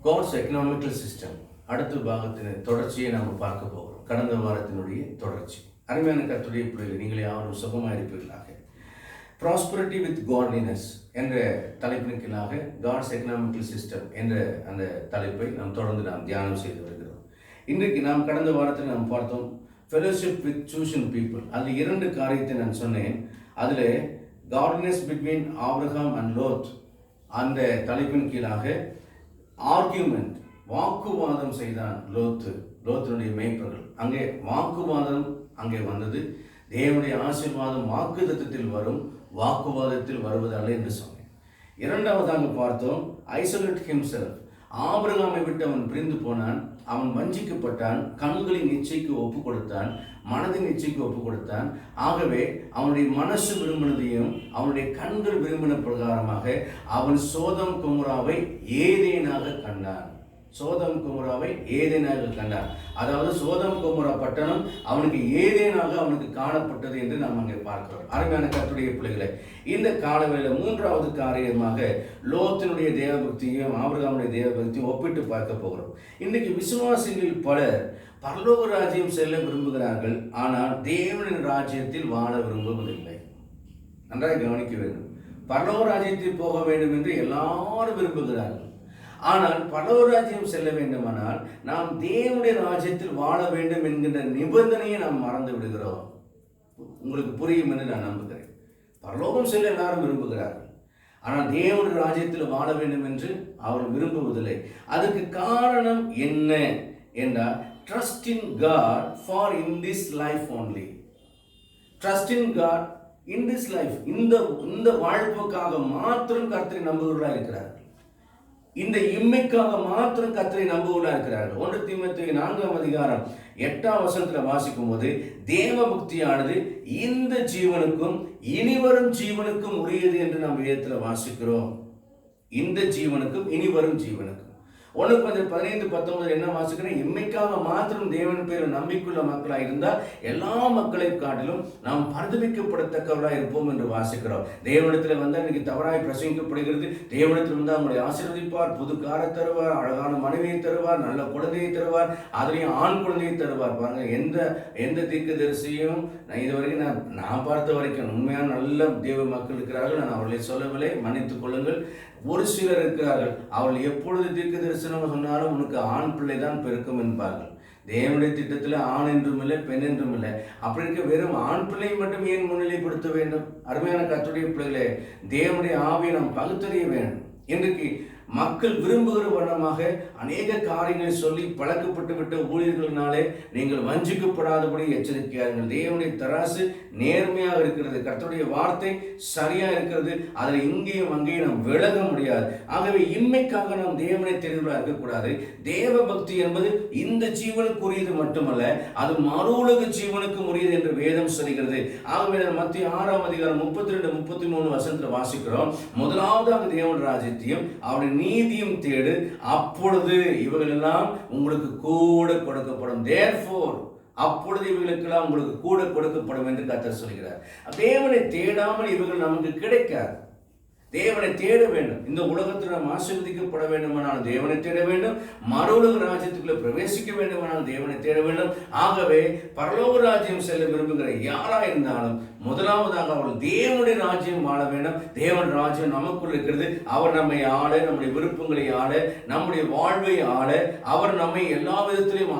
God's economical system அடுத்த பாகத்தின் தொடர்ச்சியை நாம் பார்க்க போகிறோம். கடந்த வாரத்தினுடைய தொடர்ச்சி. அருமையான கர்த்தருடைய பிள்ளைகள், நீங்கள் யாரும் சுகமாக இருப்பீர்களாக. ப்ராஸ்பரிட்டி வித் காட்லினஸ் என்ற தலைப்பின் கீழாக காட்ஸ் எக்கனாமிக்கல் சிஸ்டம் என்ற அந்த தலைப்பை நாம் தொடர்ந்து தியானம் செய்து வருகிறோம். இன்றைக்கு நாம் கடந்த வாரத்தில் நாம் பார்த்தோம் ஃபெலோஷிப் வித் சூஷன் பீப்புள். அதில் 2 காரியத்தை நான் சொன்னேன். அதில் godliness between Abraham and Lot அந்த தலைப்பின் கீழாக ஆர்கியூமெண்ட், வாக்குவாதம் செய்தான் லோத்தினுடைய மேய்ப்பர்கள். அங்கே வாக்குவாதம் அங்கே வந்தது. தேவனுடைய ஆசீர்வாதம் வாக்குத்தத்தத்தில் வரும், வாக்குவாதத்தில் வருவதல்ல என்று சொன்னேன். இரண்டாவதாக பார்த்தோம் ஐசோலேட் ஹிம்செல்ஃப். ஆபிரகாமை விட்டு அவன் பிரிந்து போனான், அவன் வஞ்சிக்கப்பட்டான், கண்களின் இச்சைக்கு ஒப்பு கொடுத்தான், மனதின் இச்சைக்கு ஒப்பு கொடுத்தான். ஆகவே அவனுடைய மனசு விரும்பினதையும் அவனுடைய கண்கள் விரும்பின பிரகாரமாக அவன் சோதம் குமராவை ஏதேனாக கண்டான். சோதம் குமராவை ஏதேனாக கண்டான். அதாவது சோதம் குமரா பட்டணம் அவனுக்கு ஏதேனாக அவனுக்கு காணப்பட்டது என்று நாம் அங்கே பார்க்கிறோம். அருமையான கர்த்தருடைய பிள்ளைகளை, இந்த காலவேளையில் 3வது காரியமாக லோத்தினுடைய தேவபக்தியும் ஆபிரகாமுடைய தேவபக்தியும் ஒப்பிட்டு பார்க்க போகிறோம். இன்றைக்கு விசுவாசிகளில் பலர் பரலோக ராஜ்யம் செல்ல விரும்புகிறார்கள், ஆனால் தேவனின் ராஜ்யத்தில் வாழ விரும்புவதில்லை. நன்றாக கவனிக்க வேண்டும். பரலோக ராஜ்யத்தில் போக வேண்டும் என்று எல்லாரும் விரும்புகிறார்கள், ஆனால் பரலோக ராஜ்யம் செல்ல வேண்டுமானால் நாம் தேவனுடைய ராஜ்யத்தில் வாழ வேண்டும் என்கின்ற நிபந்தனையை நாம் மறந்து விடுகிறோம். உங்களுக்கு புரியும் என்று நான் நம்புகிறேன். பரலோகம் செல்ல எல்லாரும் விரும்புகிறார்கள், ஆனால் தேவனுடைய ராஜ்யத்தில் வாழ வேண்டும் என்று அவர்கள் விரும்புவதில்லை. அதுக்கு காரணம் என்ன என்றால், trust in God for in this life only. Trust in God in this life. இந்த வாழ்வுக்காக மாத்திரம் கர்த்தரை நம்புகிறவர்களாக இருக்கிறார்கள். இந்த இம்மைக்காக மாத்திரம் கர்த்தரை நம்புவர்களாக இருக்கிறார்கள். 1 தீமோத்தேயு 4ஆம் அதிகாரம் 8ஆம் வசனத்தில் வாசிக்கும் போது, தேவ பக்தியானது இந்த ஜீவனுக்கும் இனிவரும் ஜீவனுக்கும் உரியது என்று நாம் வேதத்தில் வாசிக்கிறோம். இந்த ஜீவனுக்கும் இனிவரும் ஜீவனுக்கும். 1 Corinthians 15:19 என்ன வாசிக்கிறேன்? இம்மைக்காக மாத்திரம் தேவன் பேர் நம்பிக்கையுள்ள மக்களாக இருந்தால் எல்லா மக்களையும் காட்டிலும் நாம் பரிதபிக்கப்படத்தக்கவர்களாக இருப்போம் என்று வாசிக்கிறோம். தேவனிடத்தில் வந்தால் இன்னைக்கு தவறாய் பிரசங்கிக்கப்படுகிறது. தேவனிடத்தில் வந்தால் அவங்களை ஆசீர்வதிப்பார், புது காரை தருவார், அழகான மனைவியை தருவார், நல்ல குழந்தையை தருவார், அதுலேயும் ஆண் குழந்தையை தருவார். பாருங்க, எந்த தீர்க்கதரிசியும் இதுவரைக்கும் நான் பார்த்த வரைக்கும் உண்மையான நல்ல தேவ மக்கள் இருக்கிறார்கள். நான் அவர்களை சொல்லவில்லை, மன்னித்துக் கொள்ளுங்கள். ஒரு சிலர் இருக்கிறார்கள், அவர்கள் எப்பொழுது தீர்க்க தரிசனம் சொன்னாலும் உனக்கு ஆண் பிள்ளை தான் பெருக்கும் என்பார்கள். தேவனுடைய திட்டத்தில் ஆண் என்றும் இல்லை, பெண் என்றும் இல்லை. அப்படி இருக்க வெறும் ஆண் பிள்ளையை மட்டும் ஏன் முன்னிலைப்படுத்த வேண்டும்? அருமையான கர்த்தருடைய பிள்ளைகளே, தேவனுடைய ஆவியை நாம் பகுத்தறிய வேண்டும். இன்றைக்கு மக்கள் விரும்புகிற வண்ணமாக அநேக காரியங்களை சொல்லி பழக்கப்பட்டு விட்ட ஊழியர்களினாலே நீங்கள் வஞ்சிக்கப்படாதபடி எச்சரிக்கையார்கள். தேவனுடைய தராசு நேர்மையாக இருக்கிறது, கர்த்தருடைய வார்த்தை சரியாக இருக்கிறது. அதில் இங்கேயும் அங்கேயும் நாம் விலக முடியாது. ஆகவே இம்மைக்காக நாம் தேவனை தெரிவுகளாக இருக்கக்கூடாது. தேவ பக்தி என்பது இந்த ஜீவனுக்குரியது மட்டுமல்ல, அது மறு உலக ஜீவனுக்கு உரியது என்று வேதம் சொல்கிறது. ஆகவே மத்திய 6ஆம் அதிகாரம் 32-33 வசனத்தில் வாசிக்கிறோம். முதலாவதாக தேவன் ராஜ்யத்தையும் அவருடைய நீதியும் தேடு, அப்பொழுது இவர்கள் எல்லாம் உங்களுக்கு கூட கொடுக்கப்படும். Therefore, அப்பொழுது இவர்களுக்கெல்லாம் உங்களுக்கு கூட கொடுக்கப்படும் என்று கர்த்தர் சொல்கிறார். தேவனை தேடாமல் இவர்கள் நமக்கு கிடைக்காது. தேவனை தேட வேண்டும். இந்த உலகத்தில் நாம் ஆசீர்வதிக்கப்பட வேண்டுமானால் தேவனை தேட வேண்டும். மறு உலக ராஜ்யத்துக்குள்ள பிரவேசிக்க வேண்டுமானால் தேவனை தேட வேண்டும். ஆகவே பரலோக ராஜ்யம் செல்ல விரும்புகிற யாரா இருந்தாலும் முதலாவதாக அவர்கள் தேவனுடைய ராஜ்யம் வாழ வேண்டும். தேவன் ராஜ்யம் நமக்குள் இருக்கிறது. அவர் நம்மை ஆள, நம்முடைய விருப்பங்களை ஆள, நம்முடைய வாழ்வை ஆள, அவர் நம்மை எல்லா விதத்திலையும்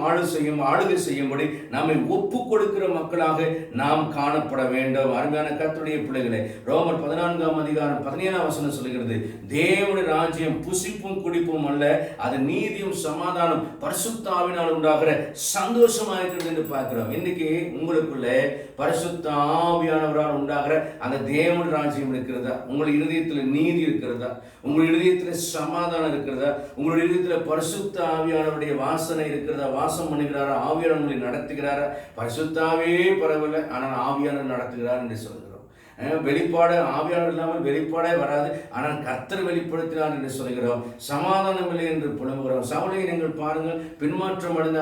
ஆளுகை செய்யும்படி நம்மை ஒப்பு கொடுக்கிற மக்களாக நாம் காணப்பட வேண்டும். அருமையான கர்த்தருடைய பிள்ளைகளே, ரோமர் 14ஆம் அதிகாரம் 17ஆம் வசனம் சொல்கிறது, தேவனுடைய ராஜ்யம் புசிப்பும் குடிப்பும் அல்ல, அது நீதியும் சமாதானம் பரிசுத்த ஆவியினால் உண்டாகிற சந்தோஷமா இருக்கிறது என்று பார்க்கிறோம். இன்னைக்கு உங்களுக்குள்ள பரிசுத்த ஆவியானவரால் உண்டாகிற அந்த தேவனுடைய ராஜ்யம் இருக்கிறதா? உங்களுடைய இருதயத்தில் நீதி இருக்கிறதா? உங்களுடைய இருதயத்தில் சமாதானம் இருக்கிறதா? உங்களுடைய இருதயத்தில் பரிசுத்த ஆவியானவருடைய வாசனை இருக்கிறதா? வாசம் பண்ணுகிறாரா? ஆவியானவர்களை நடத்துகிறாரா? பரிசுத்தாவே பரவாயில்லை, ஆனால் ஆவியானவர் நடத்துகிறார் என்று சொல்கிறார். வெளிப்பாடு ஆவியானவர் இல்லாமல் வெளிப்பாடே வராது, ஆனால் கர்த்தர் வெளிப்படுத்தினார் என்று சொல்கிறோம். சமாதானம் இல்லை என்று புலம்புகிறோம். சவுலை நீங்கள் பாருங்கள், பின்மாற்றம் அடைந்த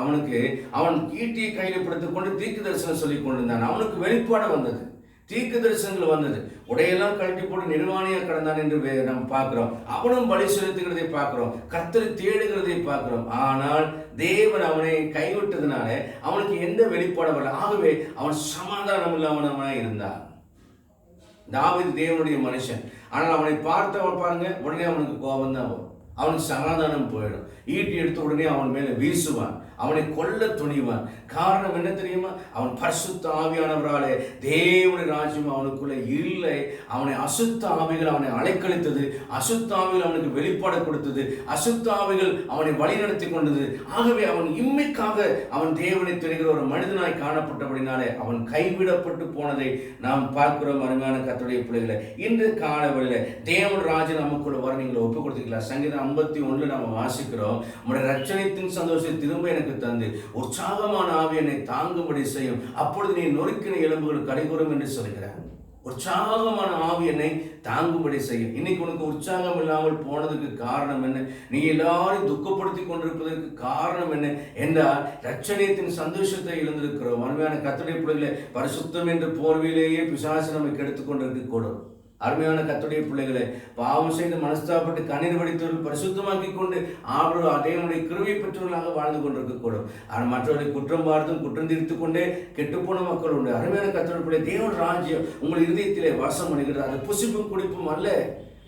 அவனுக்கு அவன் ஈட்டியை கையில் பிடித்துக் கொண்டு தீர்க்க தரிசனம் சொல்லிக் கொண்டிருந்தான். அவனுக்கு வெளிப்பாடு வந்தது. தீர்க்க தரிசனங்கள் வந்தது. உடையெல்லாம் கழட்டி போட்டு நிர்வாணியா கடந்தான் என்று நம்ம பார்க்கிறோம். அவனும் பலி செலுத்துகிறதை பார்க்கிறோம், கர்த்தரை தேடுகிறதை பார்க்கிறோம். ஆனால் தேவன் அவனை கைவிட்டதுனால அவனுக்கு எந்த வெளிப்பாடு வரல. ஆகவே அவன் சமாதானம் இல்லாமனாய் இருந்தான். தாவீது தேவனுடைய மனுஷன், ஆனால் அவனை பார்த்தவன் பாருங்க, உடனே அவனுக்கு கோபம் தான் வரும், அவனுக்கு சமாதானம் போயிடும். ஈட்டி எடுத்த உடனே அவன் மேல வீசுவான், அவனை கொல்ல துணிவான். காரணம் என்ன தெரியுமா? அவன் பரிசுத்த ஆவியானவராலே தேவனுடைய ராஜ்யம் அவனுக்குள்ள இல்லை. அவனை அசுத்த ஆவிகள் அவனை அலைக்கழித்தது, அசுத்த ஆவிகள் அவனுக்கு வெளிப்பாடு கொடுத்தது, அசுத்த ஆவிகள் அவனை வழிநடத்தி கொண்டது. ஆகவே அவன் இம்மைக்காக அவன் தேவனை தெரிகிற ஒரு மனிதனாய் காணப்பட்டபடினாலே அவன் கைவிடப்பட்டு போனதை நாம் பார்க்கிறோம். அருமையான கர்த்தருடைய பிள்ளைகளை, இன்று காலவெளியில தேவன் ராஜன் நமக்குள்ள வர நீங்கள் ஒப்பு கொடுத்துக்கலாம். சங்கீதம் 51 நம்ம வாசிக்கிறோம், உம்முடைய ரட்சணியத்தின் சந்தோஷத்தை திரும்ப எனக்கு தந்து உற்சாகமான ஆவி என்னை தாங்கும்படி செய்யும், அப்பொழுது நீ நொறுக்கின எலும்புகள் கடைகூறும் என்று சொல்கிறார். உற்சாகமான ஆவி என்னை தாங்கும்படி செய்யும். இன்னைக்கு உனக்கு உற்சாகம் இல்லாமல் போனதுக்கு காரணம் என்ன? நீ எல்லாரும் துக்கப்படுத்தி கொண்டிருப்பதற்கு காரணம் என்ன என்றால் ரட்சணியத்தின் சந்தோஷத்தை இழந்திருக்கிறோம். அருமையான கர்த்தருடைய பிள்ளைகளை, பரிசுத்தம் என்ற போர்வையிலேயே பிசாசு நம்மை கெடுத்துக் கொண்டிருக்க கூடும். அருமையான கர்த்தருடைய பிள்ளைகளை, பாவம் செய்து மனஸ்தாபப்பட்டு கண்ணீர் வடித்தவர்கள் பரிசுத்தமாக்கி கொண்டு தேவனுடைய கிருபை பெற்றவர்களாக வாழ்ந்து கொண்டிருக்கக்கூடும். ஆனால் மற்றவர்களை குற்றம் பார்த்தும் குற்றம் தீர்த்து கொண்டே கெட்டுப்போன மக்கள் உண்டு. அருமையான கர்த்தருடைய பிள்ளை, தேவன் ராஜ்யம் உங்கள் இதயத்திலே வாசம் பண்ணுகிறது. அது புசிப்பும் குடிப்பும் அல்ல,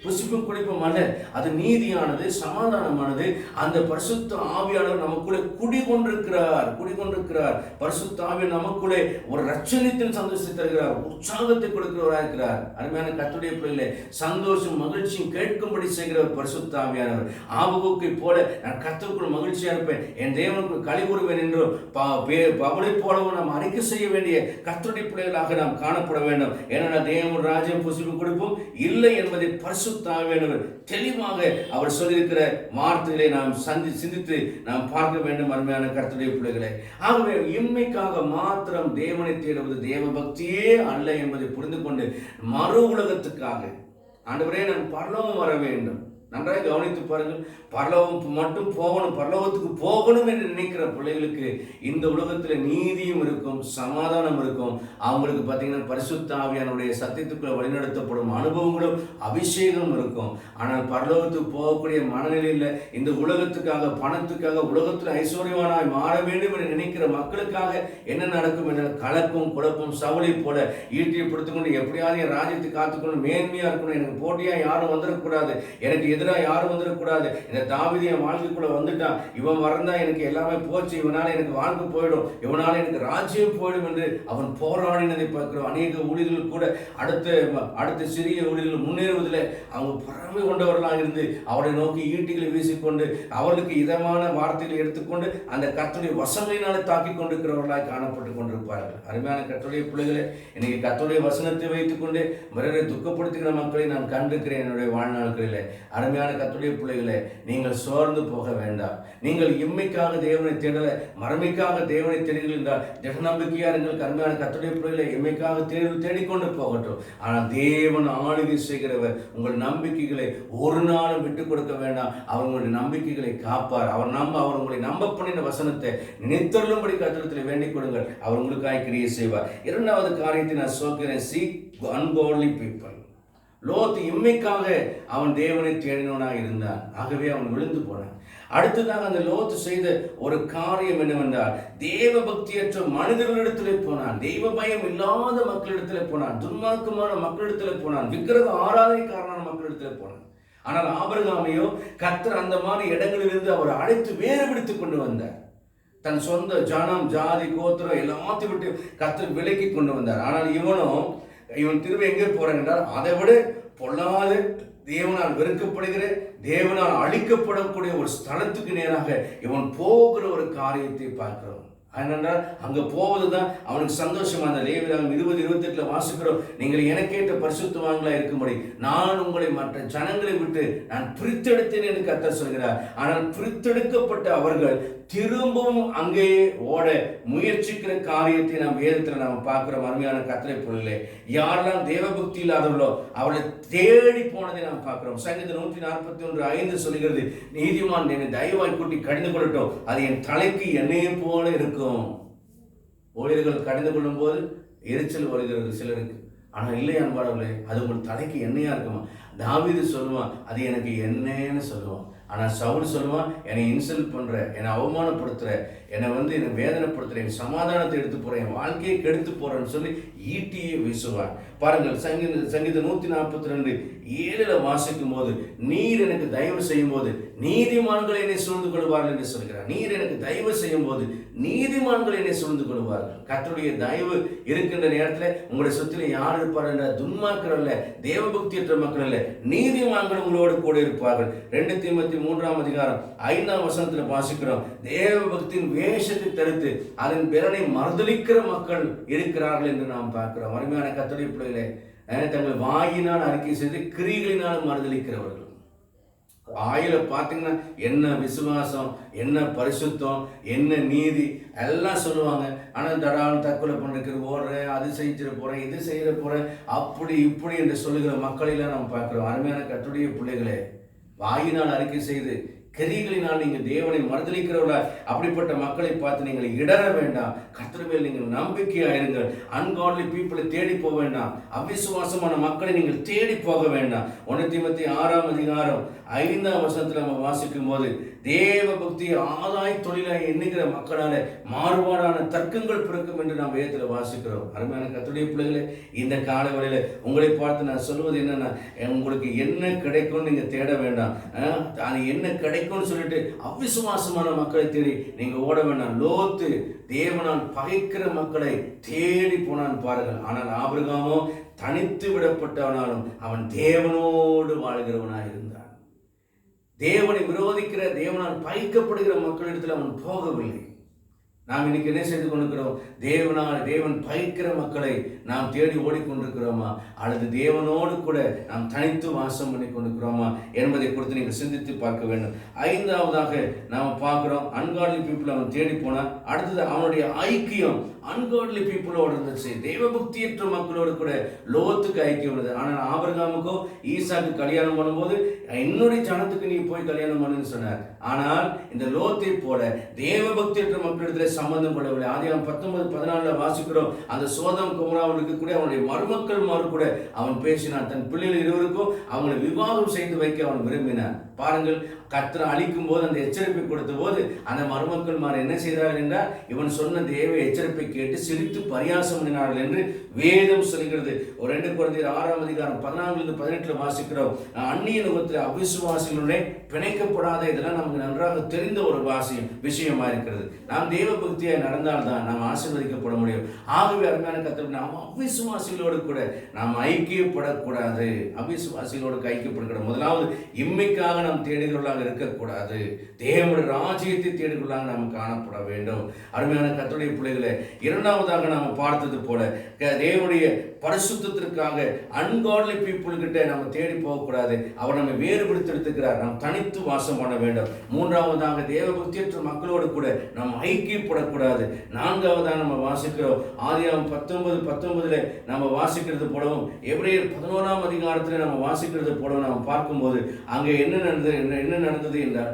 புசிப்பும் குடிப்பும் அல்ல, அது நீதியானது, சமாதானமானது. அந்த பரிசுத்த ஆவியானவர் நமக்குள்ளே குடிகொண்டிருக்கிறார். பரிசுத்த ஆவியார் நமக்குள்ளே ஒரு ரட்சணியத்தின் சந்தோஷத்தை தருகிறார், உற்சாகத்தை கொடுக்கிறவராக இருக்கிறார். அருமையான கர்த்தருடைய பிள்ளைகளே, சந்தோஷம் மகிழ்ச்சியும் கேட்கும்படி செய்கிற பரிசுத்த ஆவியானவர். ஆபகுக்கை போல நான் கர்த்தருக்குள் மகிழ்ச்சியா இருப்பேன், என் தேவனுக்கு களி கூறுவேன் என்றும் பவுலை போலவும் நாம் அறிக்கை செய்ய வேண்டிய கர்த்தருடைய பிள்ளைகளாக நாம் காணப்பட வேண்டும். ஏன்னா தேவன் ராஜ்யம் புசிப்பு கொடுப்பும் இல்லை என்பதை பரிசுத்த ஆவியானவர் தெளிவாக அவர் சொல்லியிருக்கிற வார்த்தைகளை நாம் சிந்தித்து நாம் பார்க்க வேண்டும். அருமையான கர்த்தருடைய பிள்ளைகளை, ஆகவே இம்மைக்காக மாத்திரம் தேவனை தேடுவது தேவ பக்தியே அல்ல என்பதை புரிந்து கொண்டு மறு உலகத்துக்காக, ஆண்டவரே நான் பரலோகம் வர வேண்டும், நன்றாக கவனித்து பாருங்கள், பரலோகம் மட்டும் போகணும், பரலோகத்துக்கு போகணும் என்று நினைக்கிற பிள்ளைகளுக்கு இந்த உலகத்தில் நீதியும் இருக்கும், சமாதானம் இருக்கும். அவங்களுக்கு பார்த்தீங்கன்னா பரிசுத்த ஆவியானுடைய சத்தியத்துக்குள்ள வழிநடத்தப்படும் அனுபவங்களும் அபிஷேகம் இருக்கும். ஆனால் பரலோகத்துக்கு போகக்கூடிய மனநிலையில் இந்த உலகத்துக்காக, பணத்துக்காக, உலகத்தில் ஐஸ்வர்யவானாய் மாற வேண்டும் என்று நினைக்கிற மக்களுக்காக என்ன நடக்கும் என்ற கலக்கும் குழப்பம் சவுளை போல ஈட்டியை பிடித்துக்கொண்டு எப்படியாவது என் ராஜ்யத்தை காத்துக்கொண்டு மேன்மையா இருக்கணும், எனக்கு போட்டியா யாரும் வந்துடக்கூடாது, எனக்கு எதிராக யாரும் வந்துடக்கூடாது, இந்த தாவீது என் வாழ்க்கைக்குள்ள வந்துட்டான், இவன் வரந்தா எனக்கு எல்லாமே போச்சு, இவனால எனக்கு வாழ்க்கை போயிடும், இவனால எனக்கு ராஜ்யம் போயிடும் என்று அவன் போராடினதை பார்க்கிறோம். அநேக ஊழியர்கள் கூட அடுத்த சிறிய ஊழியர்கள் முன்னேறுவதில் அவங்க பறவை கொண்டவர்களாக இருந்து அவரை நோக்கி ஈட்டிகளை வீசிக்கொண்டு அவர்களுக்கு இதமான வார்த்தைகளை எடுத்துக்கொண்டு அந்த கர்த்தருடைய வசனையினால தாக்கி கொண்டிருக்கிறவர்களாக காணப்பட்டு கொண்டிருப்பார்கள். அருமையான கர்த்தருடைய பிள்ளைகளை, இன்னைக்கு கர்த்தருடைய வசனத்தை வைத்துக்கொண்டு பிறரை துக்கப்படுத்துகிற மக்களை நான் கண்டிருக்கிறேன் என்னுடைய வாழ்நாட்களில். அருமையான கர்த்தருடைய பிள்ளைகளை, நீங்கள் சோர்ந்து போக வேண்டாம். நீங்கள் இம்மைக்காக தேவனை தேடல, மறுமைக்காக தேவனை தேடுங்கள் என்றால் திட நம்பிக்கையா இருங்கள். அருமையான கர்த்தருடைய பிள்ளைகளை, இம்மைக்காக தேடிக்கொண்டு போகட்டும். ஆனால் தேவன் ஆளுகை செய்கிறவர். உங்கள் நம்பிக்கைகளை ஒரு நாளும் விட்டுக் கொடுக்க வேண்டாம். அவர் உங்களுடைய நம்பிக்கைகளை காப்பார். அவர் உங்களை நம்ப பண்ணின வசனத்தை நினைத்தருளும்படி கர்த்தரிடத்தில் வேண்டிக் கொடுங்கள். அவர் உங்களுக்காக கிரியை செய்வார். இரண்டாவது காரியத்தை நான் சொல்கிறேன், seek ungodly people. லோத் இம்மைக்காக அவன் தேவனை தேடினவனாக இருந்தான், ஆகவே அவன் விழுந்து போனான். அடுத்ததாக அந்த லோத் செய்த ஒரு காரியம் என்னவென்றால், தேவ பக்தியற்ற மனிதர்களிடத்திலே போனான், தெய்வ பயம் இல்லாத மக்களிடத்திலே போனான், துன்மார்க்கமான மக்களிடத்திலே போனான், விக்கிரக ஆராதனைக்காரனான மக்களிடத்திலே போனான். ஆனால் ஆபிரகாமையோ கர்த்தர் அந்த மாதிரி இடங்களிலிருந்து அவர் அழைத்து வேறு பிடித்துக் கொண்டு வந்தார். தன் சொந்த ஜனம், ஜாதி, கோத்திரம் எல்லாத்தையும் விட்டு கர்த்தர் விலக்கி கொண்டு வந்தார். ஆனால் இவன் திரும்ப எங்கே போறான் என்றால், அதை விட பொல்லாத, தேவனால் வெறுக்கப்படுகிற, தேவனால் அழிக்கப்படக்கூடிய ஒரு ஸ்தலத்துக்கு நேராக இவன் போகிற ஒரு காரியத்தை பார்க்கிறோம். அதனால் அங்கே போவதுதான் அவனுக்கு சந்தோஷமா. அந்த லேவியராகமம் 20:28 வாசிக்கிறோம், நீங்கள் எனக்கேற்ற பரிசுத்தவான்களா இருக்கும்படி நான் உங்களை மற்ற ஜனங்களை விட்டு நான் பிரித்தெடுத்தேன் என்று கர்த்தர் சொல்கிறார். ஆனால் பிரித்தெடுக்கப்பட்ட அவர்கள் திரும்பவும் அங்கே ஓட முயற்சிக்கிற காரியத்தை நாம் வேதத்தில் நாம் பார்க்கிறோம். அருமையான கர்த்தருடைய பிள்ளைகளே, யாரெல்லாம் தேவபக்தி இல்லாதவர்களோ அவளை தேடி போனதை நாம் பார்க்கிறோம். சங்கீதம் 141:5 சொல்கிறது, நீதிமான் என்னை தயவாய் கூட்டி கடிந்து கொள்ளட்டும், அது என் தலைக்கு எண்ணெயை போல இருக்கும். ஊழியர்கள் கடிந்து கொள்ளும் போது எரிச்சல் வருகிறது சிலருக்கு. ஆனால் இல்லை அன்பாளர்களே, அது உங்கள் தலைக்கு எண்ணெயா இருக்குமா? தாவீது சொல்லுவான், அது எனக்கு எண்ணெய்ன்னு சொல்லுவான். ஆனால் சவுல் சொல்லுவான், என்னை இன்சல்ட் பண்ணுற, என்னை அவமானப்படுத்துகிற, என்னை என்னை வேதனைப்படுத்துகிற, என் சமாதானத்தை எடுத்து போகிறேன், என் வாழ்க்கையை கெடுத்து போகிறேன்னு சொல்லி ஈட்டியே வீசுவான். பாருங்கள், சங்கீதம் 142:7 வாசிக்கும் போது, நீர் எனக்கு தயவு செய்யும் போது நீதிமான்கள் என்னை சூழ்ந்து கொள்வார்கள் என்று சொல்கிறார். நீர் எனக்கு தயவு செய்யும் போது நீதிமான்கள் என்னை சூழ்ந்து கொள்வார்கள். கர்த்தருடைய தயவு இருக்கின்ற நேரத்தில் உங்களுடைய சுற்றில யார் இருப்பார் என்ற துன்மார்க்கர் அல்ல, தேவபக்தியற்ற மக்கள் அல்ல, நீதிமான்கள் உங்களோடு கூட இருப்பார்கள். 2 தீமோத்தேயு 3:5 வாசிக்கிறோம், தேவபக்தியின் வேஷத்தை தடுத்து அதன் பிறனை மறுதலிக்கிற மக்கள் இருக்கிறார்கள் என்று நாம் பார்க்கிறோம். அருமையான கர்த்தருடைய பிள்ளைகளே, தங்கள் வாயினால் அறிக்கை செய்து கிரிகளினால் மறுதலிக்கிறவர்கள். ஆயில பார்த்தீங்கன்னா என்ன விசுவாசம், என்ன பரிசுத்தம், என்ன நீதி எல்லாம் சொல்லுவாங்க. ஆனால் தடால் தற்கொலை பண்ணுறதுக்கு ஓடுறேன், அது செஞ்சிட போகிறேன், இது செய்கிற போகிறேன், அப்படி இப்படி என்று சொல்லுகிற மக்களெல்லாம் நம்ம பார்க்குறோம். அருமையான கர்த்தருடைய பிள்ளைகளே, வாயினால் அறிக்கை செய்து கிரிகளினால் நீங்கள் தேவனை மறுதலிக்கிறவர்களா அப்படிப்பட்ட மக்களை பார்த்து நீங்கள் இடர வேண்டாம். கர்த்தர் மேல் நீங்கள் நம்பிக்கையாயிருங்கள். அன்காட்லி பீப்புளை தேடி போக வேண்டாம். அவிசுவாசமான மக்களை நீங்கள் தேடி போக வேண்டாம். 1 தீமோத்தேயு 6:5 நம்ம வாசிக்கும் போது, தேவ பக்தியை ஆதாய தொழிலாக எண்ணுகிற மக்களால மாறுபாடான தர்க்கங்கள் பிறக்கும் என்று நாம் வேதத்தில் வாசிக்கிறோம். அருமையான கர்த்தருடைய பிள்ளைகளே, இந்த காலவெளியில உங்களை பார்த்து நான் சொல்வது என்னன்னா, உங்களுக்கு என்ன கிடைக்கும் நீங்க தேட வேண்டாம். அது என்ன கிடைக்கும்னு சொல்லிட்டு அவிசுவாசமான மக்களை தேடி நீங்க ஓட வேண்டாம். லோத்து தேவனால் பகைக்கிற மக்களை தேடி போனான் பாருங்கள். ஆனால் ஆபிரகாமோ தனித்து விடப்பட்டவனாலும் அவன் தேவனோடு வாழ்கிறவனாக இருந்தான். தேவனை விரோதிக்கிற, தேவனால் பகைக்கப்படுகிற மக்களிடத்தில் அவன் போகவில்லை. நாம் இன்னைக்கு என்ன செய்து கொண்டிருக்கிறோம்? தேவன் பகைக்கிற மக்களை நாம் தேடி ஓடிக்கொண்டிருக்கிறோமா, அல்லது தேவனோடு கூட நாம் தனித்து வாசம் பண்ணி கொண்டிருக்கிறோமா என்பதை குறித்து நீங்கள் சிந்தித்து பார்க்க வேண்டும். 5ஆவதாக நாம் பார்க்கிறோம், அன்காட்லி பீப்புள் அவன் தேடி போனான். அடுத்தது அவனுடைய ஐக்கியம் அன்காட்லி பீப்புளோடு இருந்துச்சு. தேவபக்தியற்ற மக்களோடு கூட லோத்துக்கு ஐக்கியம் உள்ளது. ஆனால் ஆபிரகாமுக்கோ ஈசாக்கு கல்யாணம் பண்ணும்போது என்னுடைய ஜனத்துக்கு நீ போய் கல்யாணம் பண்ணுன்னு சொன்னார். ஆனால் இந்த லோத்தை போல தேவபக்தியற்ற மக்களிடத்தில் சம்பந்தம் கொள்ளவில்லை. ஆதியாகமம் 19:14 வாசிக்கிறோம், அந்த சோதம் குமராவுக்கு கூட அவனுடைய மருமக்கள் மாறு கூட அவன் பேசினான். தன் பிள்ளைகள் இருவருக்கும் அவங்களை விவாதம் செய்து வைக்க அவன் விரும்பினான். பாருங்கள், கர்த்தர் அழிக்கும் போது அந்த எச்சரிப்பை கொடுத்த போது அந்த மருமக்கள் மாறு என்ன செய்தார்கள் என்றால், இவன் சொன்ன தேவ எச்சரிப்பை கேட்டு சிரித்து பரியாசம் பண்ணினார்கள் என்று வேதம் சொல்கிறது. 2 கொரிந்தியர் 6:14-18 வாசிக்கிறோம். அந்நிய நுகத்தில் அவிசுவாசிகளுடைய பிணைக்கப்படாத, இதெல்லாம் நமக்கு நன்றாக தெரிந்த ஒரு விஷயமா இருக்கிறது. நாம் தேவ பக்தியாக நடந்தால்தான் நாம் ஆசீர்வதிக்கப்பட முடியும். ஆகவே அருமையான கர்த்தர், நாம் அவிசுவாசிகளோடு கூட நாம் ஐக்கியப்படக்கூடாது. அவிசுவாசிகளோடு ஐக்கியப்படக்கூடாது. முதலாவது, இம்மைக்காக நாம் தேடுகிறவர்களாக இருக்கக்கூடாது. தேவனுடைய ராஜ்யத்தை தேடுகிறவர்களாக நாம் காணப்பட வேண்டும். அருமையான கர்த்தருடைய பிள்ளைகளை, 2ஆவதாக நாம் பார்த்தது போல தேவனுடைய பரிசுத்தத்திற்காக அன்காட்லி பீப்புள் கிட்ட நம்ம தேடி போகக்கூடாது. அவர் நம்ம வேறுபடுத்தி எடுத்துக்கிறார். நாம் தனித்து வாசம் பண்ண வேண்டும். 3ஆவதாக தேவபக்தியற்ற மக்களோடு கூட நாம் ஐக்கியப்படக்கூடாது. 4ஆவதாக நம்ம வாசிக்கிறோம், ஆதியாகமம் 19:19 நம்ம வாசிக்கிறது போலவும் எபிரேயர் 11 நம்ம வாசிக்கிறது போலவும் நாம் பார்க்கும்போது அங்கே என்ன நடந்தது என்றால்,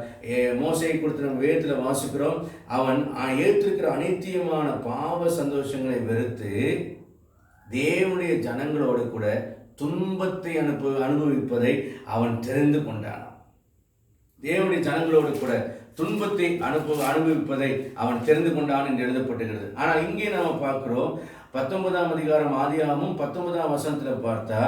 மோசேயை குறித்து நம்ம வேதத்தில் வாசிக்கிறோம், அவன் ஏற்றிருக்கிற அனித்தியமான பாவ சந்தோஷங்களை வெறுத்து தேவனுடைய ஜனங்களோடு கூட துன்பத்தை அனுபவிப்பதை அவன் தெரிந்து கொண்டான். தேவனுடைய ஜனங்களோடு கூட துன்பத்தை அனுபவிப்பதை அவன் தெரிந்து கொண்டான் என்று எழுதப்பட்டிருக்கிறது. ஆனால் இங்கே நாம் பார்க்கிறோம், 19ஆம் அதிகாரம் ஆதியாகமம் 19ஆம் வசனத்தில் பார்த்தா,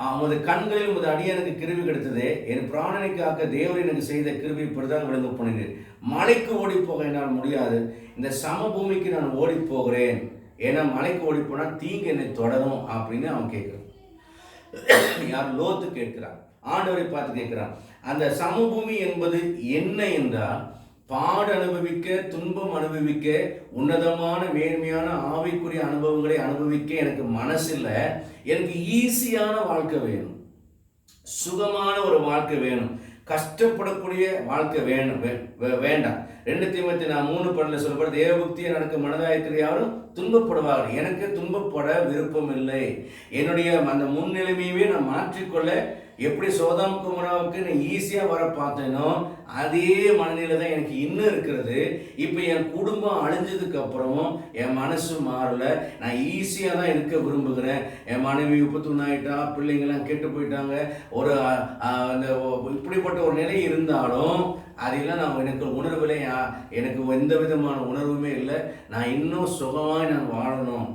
உமது கண்களில் உமது அடியனுக்கு கிருபை கிடைத்ததே, என் பிராணனை காக்க தேவன் எனக்கு செய்த கிருபை இப்படிதான் விளங்க பண்ணினேன். மலைக்கு ஓடி போக என்னால் முடியாது, இந்த சமபூமிக்கு நான் ஓடி போகிறேன். ஏன்னா மலைக்கு ஓடி போனால் தீங்கு என்னை தொடரும் அப்படின்னு அவன் கேட்கிறான். யார்? லோத்து கேட்கிறான். ஆண்டவரை பார்த்து கேட்கிறான். அந்த சமபூமி என்பது என்ன என்றால், பாடு அனுபவிக்க, துன்பம் அனுபவிக்க, உன்னதமான மேன்மையான ஆவிக்குரிய அனுபவங்களை அனுபவிக்க எனக்கு மனசில்லை. எனக்கு ஈஸியான வாழ்க்கை வேணும், சுகமான ஒரு வாழ்க்கை வேணும், கஷ்டப்படக்கூடிய வாழ்க்கை வேண்டாம். 2 தீமோத்தேயு 3:10 சொல்லப்படுற, தேவபக்தியை நடக்க மனதாயிருக்கிற யாரும் துன்பப்படுவார்கள். எனக்கு துன்பப்பட விருப்பம் இல்லை. என்னுடைய அந்த முன்னிலைமையவே நான் மாற்றிக்கொள்ள எப்படி சோதோம் குமோராவுக்கு நான் ஈஸியாக வர பார்த்தேனோ அதே மனநிலை தான் எனக்கு இன்னும் இருக்கிறது. இப்போ என் குடும்பம் அழிஞ்சதுக்கு அப்புறமும் என் மனசு மாறல. நான் ஈஸியாக தான் இருக்க விரும்புகிறேன். என் மனைவி 31 ஆகிட்டா, பிள்ளைங்கள்லாம் கெட்டு போயிட்டாங்க. ஒரு அந்த இப்படிப்பட்ட ஒரு நிலை இருந்தாலும் அதெல்லாம் நான் எனக்கு உணர்வில் எனக்கு எந்த விதமான உணர்வுமே இல்லை. நான் இன்னும் சுகமாக நான் வாழணும்,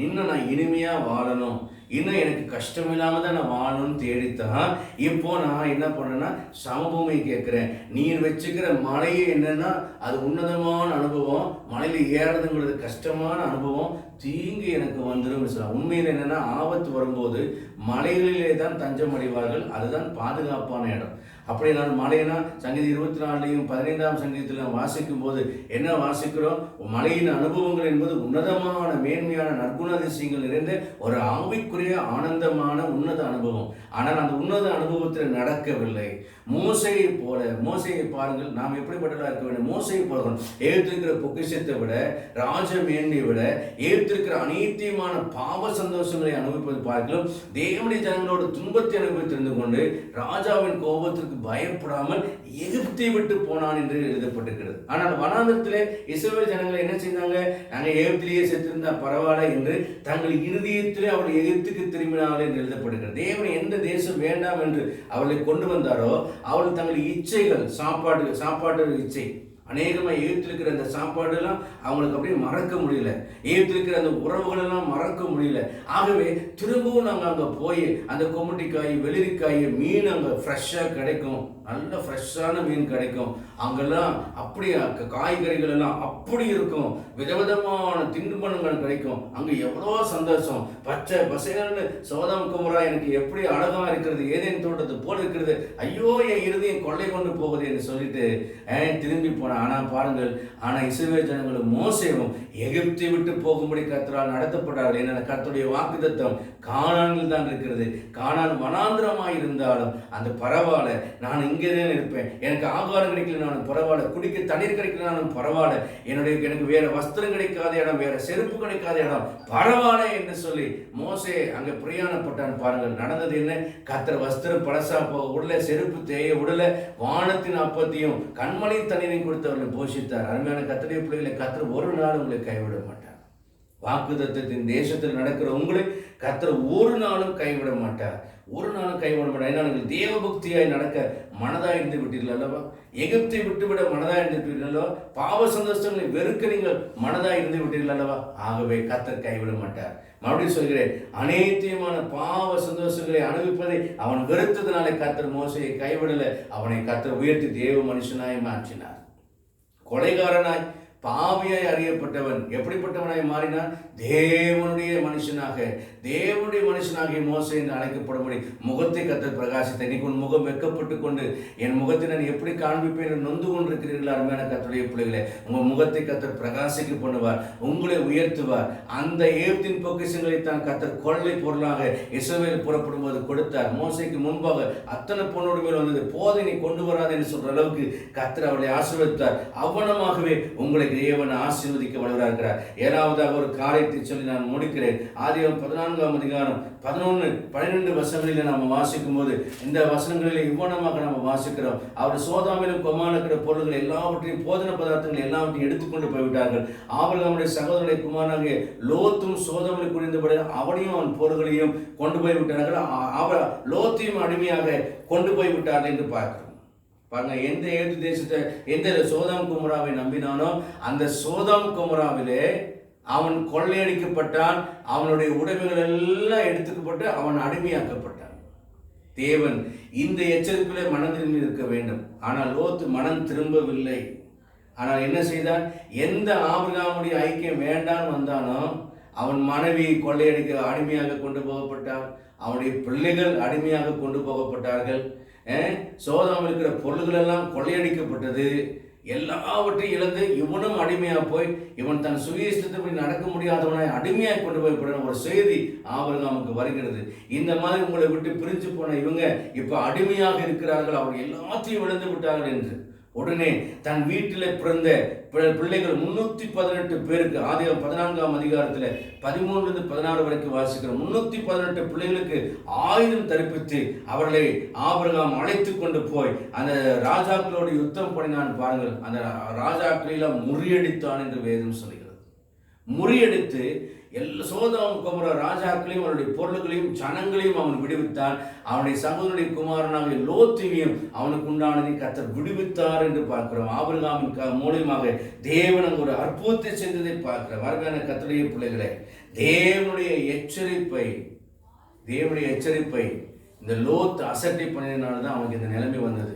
இன்னும் நான் இனிமையாக வாழணும், இன்னும் எனக்கு கஷ்டம் இல்லாமல் தான் நான் வாழணும்னு தேடித்தான் இப்போ நான் என்ன பண்ணேன்னா சமபூமி கேட்குறேன். நீர் வச்சுக்கிற மலையே என்னன்னா அது உன்னதமான அனுபவம். மலையில் ஏறதுங்கிறது கஷ்டமான அனுபவம். தீங்கு எனக்கு வந்துடும் சொல்லலாம். உண்மையில் என்னென்னா ஆபத்து வரும்போது மலைகளிலே தான் தஞ்சம் அடைவார்கள். அதுதான் பாதுகாப்பான இடம். அப்படி நான் மலையினா சங்கீதம் 24 15 சங்கீதத்தில் வாசிக்கும் போது என்ன வாசிக்கிறோம்? மலையின் அனுபவங்கள் என்பது உன்னதமான மேன்மையான நற்குணாதிசயங்கள் நிறைந்த ஒரு ஆவிக்குரிய ஆனந்தமான உன்னத அனுபவம். ஆனால் அந்த உன்னத அனுபவத்தில் நடக்கவில்லை. மோசையை போல, மோசையை பாருங்கள், நாம் எப்படிப்பட்டதாக இருக்க வேண்டும்? மோசையை போல ஏற்றிருக்கிற பொக்கிஷத்தை விட, ராஜ மேன்மையை விட, ஏற்றிருக்கிற அநீத்தியமான பாவ சந்தோஷங்களை அனுபவிப்பது பார்க்கலாம். தேவனுடைய ஜனங்களோட துன்பத்தை அனுபவித்திருந்து கொண்டு ராஜாவின் கோபத்திற்கு பயப்படாமல் எகிப்தை விட்டு போனான் என்று எழுதப்பட்டிருக்கிறது. ஆனால் வனாந்தரத்திலே இஸ்ரவேல் ஜனங்கள் என்ன செய்தாங்க? நாங்கள் எகிப்திலேயே செத்திருந்தா பரவாயில்ல என்று தங்கள் இருதயத்திலே அவர்கள் எகிப்துக்கு திரும்பினார்கள் என்று எழுதப்படுகிறது. தேவன் எந்த தேசம் வேண்டாம் என்று அவர்களை கொண்டு வந்தாரோ அவர்கள் தங்கள் இச்சைகள், சாப்பாட்டு இச்சை, அநேகமாக எகிப்தில் அந்த சாப்பாடுலாம் அவங்களுக்கு அப்படியே மறக்க முடியல. எகிப்தில் அந்த உறவுகளெல்லாம் மறக்க முடியல. ஆகவே திரும்பவும் நாங்கள் அங்கே போய் அந்த கொமட்டிக்காய், வெளிரிக்காய், மீன் அங்கே ஃப்ரெஷ்ஷாக கிடைக்கும். நல்ல ஃப்ரெஷ்ஷான மீன் கிடைக்கும். அங்கெல்லாம் அப்படி காய்கறிகள் எல்லாம் அப்படி இருக்கும். விதவிதமான தின்பண்டங்கள் கிடைக்கும். அங்கே எவ்வளோ சந்தோஷம். பச்சை பசைகள்னு சோதோம் குமோரா எனக்கு எப்படி அழகாக இருக்கிறது, ஏதேன் தோட்டத்தை போல் இருக்கிறது. ஐயோ என் இருதயம் கொள்ளை கொண்டு போகுது என்று சொல்லிட்டு திரும்பி போனான். ஆனால் பாருங்கள், ஆனால் இஸ்ரவேல் ஜனங்களும் மோசேவும் எகிப்தை விட்டு போகும்படி கர்த்தரால் நடத்தப்பட்டார்கள். என்ன கர்த்தருடைய வாக்குத்தத்தம் கானானில் தான் இருக்கிறது. கானான் வனாந்திரமாக இருந்தாலும் அந்த பரவாயில்ல, நான் இங்கே தான் இருப்பேன். எனக்கு ஆகாரம் கிடைக்கல நானும் பரவாயில்ல, குடிக்க தண்ணீர் கிடைக்கல நானும் பரவாயில்ல, எனக்கு வேற வஸ்திரம் கிடைக்காத இடம், வேற செருப்பு கிடைக்காத இடம் பரவாயில்ல என்று சொல்லி மோசே அங்கே பிரயாணப்பட்டான். பாருங்கள் நடந்தது என்ன? கர்த்தர் வஸ்திரம் பழசா உடல, செருப்பு தேய உடல, வானத்தின் அப்பத்தையும் கண்மணி தண்ணீரையும் கொடுத்தவர்களை போஷித்தார். அருமையான கர்த்தருடைய பிள்ளைகளை கர்த்தர் ஒரு நாள் உங்களை கைவிட மாட்டார். வாக்குத்தத்தத்தின் தேசத்தில் நடக்கிற உங்களை கர்த்தர் ஒரு நாளும் கைவிட மாட்டார். ஒரு நாளும் கைவிட மாட்டார். ஏன்னா நீங்கள் தேவபக்தியாய் நடக்க மனதாக இருந்து விட்டீர்கள் அல்லவா? எகிப்தை விட்டுவிட மனதாக இருந்து விட்டீர்கள் அல்லவா? பாவ சந்தோஷங்களை வெறுக்க நீங்கள் மனதாக இருந்து விட்டீர்கள் அல்லவா? ஆகவே கர்த்தர் கைவிட மாட்டார். மறுபடியும் சொல்கிறேன், அநேகமான பாவ சந்தோஷங்களை அனுபவிப்பதை அவன் வெறுத்ததுனாலே கர்த்தர் மோசையை கைவிடலை. அவனை கர்த்தர் உயர்த்தி தேவ மனுஷனாய் மாற்றினார். கொலைகாரனாய் பாவியாய் அறியப்பட்டவன் எப்படிப்பட்டவனாய் மாறினான்? தேவனுடைய மனுஷனாகிய மோசே என்று அழைக்கப்படும்படி முகத்தை கர்த்தர் பிரகாசித்த. இன்னைக்கு உன் முகம் வெட்கப்பட்டு கொண்டு என் முகத்தை நான் எப்படி காண்பிப்பேன் என்று நொந்து கொண்டிருக்கிறீர்கள். அருமையான கர்த்தருடைய பிள்ளைகளே, உங்கள் முகத்தை கர்த்தர் பிரகாசிக்க பண்ணுவார், உங்களை உயர்த்துவார். அந்த எகிப்தின் பொக்கிஷங்களை தான் கர்த்தர் கொள்ளை பொருளாக இஸ்ரவேல் புறப்படும் போது கொடுத்தார். மோசேக்கு முன்பாக அத்தனை பொண்ணோடு மேல் வந்தது, போதை நீ கொண்டு வராது என்று சொல்ற அளவுக்கு கர்த்தர் அவளை ஆசீர்வதித்தார். அவனமாகவே உங்களை தேவன் ஆசீர்வதிக்க வளர்கிறார். ஏழாவதாக ஒரு காரியத்தை சொல்லி நான் முடிக்கிறேன். ஆதியாகமம் 14 அதிகாரம் 11, 12 வசனங்களில் நாம் வாசிக்கும் போது இந்த வசனங்களில் இவ்வளமாக நாம் வாசிக்கிறோம். அவர் சோதோமிலும் கொமானுக்கிற பொருள்கள் எல்லாவற்றையும், போதன பதார்த்தங்கள் எல்லாவற்றையும் எடுத்துக்கொண்டு போய்விட்டார்கள். ஆபிரகாமுடைய சகோதரனுடைய குமாரனாகிய லோத்தும் சோதோமில் குடிந்தபடி அவனையும் அவன் பொருள்களையும் கொண்டு போய்விட்டார்கள். அவர் லோத்தையும் அடிமையாக கொண்டு போய்விட்டார்கள் என்று பார்க்கிறோம். பாருங்க, எந்த ஏது தேசத்தை, எந்த சோதோம் குமோராவை நம்பினானோ அந்த சோதோம் குமோராவிலே அவன் கொள்ளையடிக்கப்பட்டான். அவனுடைய உடைமைகள் எல்லாம் எடுத்துக்கப்பட்டு அவன் அடிமையாக்கப்பட்டான். தேவன் இந்த எச்சரிப்பிலே மனம் திரும்பி இருக்க வேண்டும். ஆனால் லோத்து மனம் திரும்பவில்லை. ஆனால் என்ன செய்தான்? எந்த ஆபிரகாமுடைய ஐக்கியம் வேண்டான்னு வந்தானோ அவன் மனைவி கொள்ளையடிக்க அடிமையாக கொண்டு போகப்பட்டான். அவனுடைய பிள்ளைகள் அடிமையாக கொண்டு போகப்பட்டார்கள். சோதோமில் இருக்கிற பொருள்கள் எல்லாம் கொள்ளையடிக்கப்பட்டது. எல்லாவற்றையும் இழந்து இவனும் அடிமையாக போய் இவன் தன் சுயேஷ்டத்தை நடக்க முடியாதவனாய் அடிமையாக கொண்டு போய்ப்பட ஒரு செய்தி ஆபிரகாமுக்கு வருகிறது. இந்த மாதிரி உங்களை விட்டு பிரிஞ்சு போன இவங்க இப்போ அடிமையாக இருக்கிறார்கள், அவங்க எல்லாத்தையும் இழந்து விட்டார்கள் என்று உடனே தன் வீட்டில் பிறந்த பிள்ளைகள் 318 பேருக்கு, ஆதியாகமம் 14ஆம் அதிகாரத்தில் 13-16 வரைக்கும் வாசிக்கிற 318 பிள்ளைகளுக்கு ஆயுதம் தரிப்பித்து அவர்களை ஆபிரகாம் அழைத்து கொண்டு போய் அந்த ராஜாக்களோடு யுத்தம் பண்ணினான். பாருங்கள், அந்த ராஜாக்களெல்லாம் முறியடித்தான் என்று வேதம் சொல்கிறது. முறியடித்து எல்லா சோதோம் கொமோரா ராஜாக்களையும் அவருடைய பொருள்களையும் ஜனங்களையும் அவன் விடுவித்தான். அவனுடைய சகோதரனுடைய குமாரனாக லோத்தையும் அவனுக்கு உண்டானதை கர்த்தர் விடுவித்தார் என்று பார்க்கிறோம். ஆபிரகாமின் மூலமாக தேவன் ஒரு அற்புதத்தை செய்ததை பார்க்கிறோம். அருமையான கர்த்தருடைய பிள்ளைகளே, தேவனுடைய எச்சரிப்பை இந்த லோத் அசட்டை பண்ணினால்தான் அவனுக்கு இந்த நிலைமை வந்தது.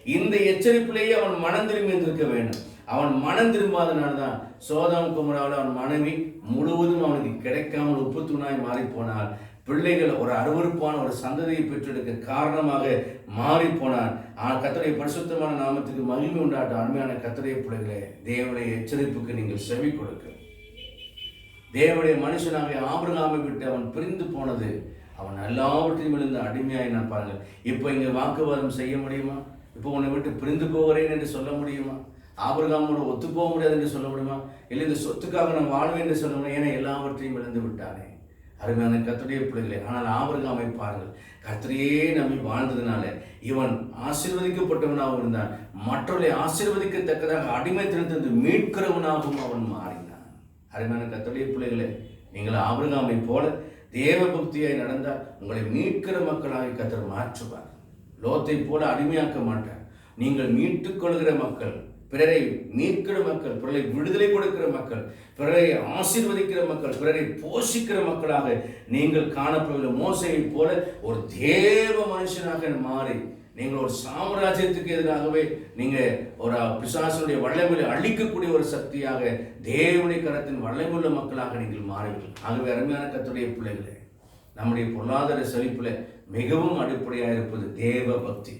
இந்த எச்சரிப்பிலேயே அவன் மனம் திரும்பி இருந்திருக்க வேண்டும். அவன் மனம் திரும்பாதனால்தான் சோதோம் கொமோராவில் அவன் மனைவி முழுவதும் அவனுக்கு கிடைக்காமல் உப்பு தூணாய் மாறி போனால், பிள்ளைகள் ஒரு அருவருப்பான ஒரு சந்ததியை பெற்றெடுக்க காரணமாக மாறி போனான். ஆனால் கர்த்தருடைய பரிசுத்தமான நாமத்துக்கு மகிமை உண்டாட்ட அருமையான கர்த்தருடைய பிள்ளைகளே, தேவனுடைய எச்சரிப்புக்கு நீங்கள் செவி கொடுக்க. தேவனுடைய மனுஷனாக ஆபிரகாமை விட்டு அவன் பிரிந்து போனது, அவன் எல்லாவற்றையும் இருந்து அடிமையாய் நான் பாருங்கள். இப்போ இங்கே வாக்குவாதம் செய்ய முடியுமா? இப்போ உன்னை விட்டு பிரிந்து போகிறேன் என்று சொல்ல முடியுமா? ஆபிரகாமோடு ஒத்து போக முடியாது என்று சொல்ல முடியுமா? இல்லை இந்த சொத்துக்காக நான் வாழ்வேன் என்று சொல்ல முடியும். ஏன்னா எல்லாவற்றையும் இழந்து விட்டானே. அருமையான கர்த்தருடைய பிள்ளைகளே, ஆனால் ஆபிரகாமை பாருங்கள், கர்த்தரையே நம்பி வாழ்ந்ததுனால இவன் ஆசீர்வதிக்கப்பட்டவனாகவும் இருந்தான். மற்றவர்களை ஆசீர்வதிக்கத்தக்கதாக அடிமைத்தனத்திலிருந்து மீட்கிறவனாகவும் அவன் மாறினான். அருமையான கர்த்தருடைய பிள்ளைகளே, நீங்கள் ஆபிரகாமை போல தேவ பக்தியாய் நடந்தால் உங்களை மீட்கிற மக்களாக கர்த்தர் மாற்றுவார். லோத்தை போல அடிமையாக்க மாட்டார். நீங்கள் மீட்டுக் கொள்கிற மக்கள், பிறரை மீட்கிற மக்கள், பிறரை விடுதலை கொடுக்கிற மக்கள், பிறரை ஆசீர்வதிக்கிற மக்கள், பிறரை போஷிக்கிற மக்களாக நீங்கள் காணப்படுகிற மோசையை போல ஒரு தேவ மனுஷனாக மாறி நீங்கள் ஒரு சாம்ராஜ்யத்துக்கு எதிராகவே நீங்கள் ஒரு பிசாசுடைய வல்லமையை அழிக்கக்கூடிய ஒரு சக்தியாக தேவனுடைய கரத்தின் வல்லமையுள்ள மக்களாக நீங்கள் மாறுவீர்கள். ஆகவே அருமையான கர்த்தருடைய பிள்ளைகளே, நம்முடைய பொருளாதார செழிப்பில் மிகவும் அடிப்படையாக இருப்பது தேவ பக்தி.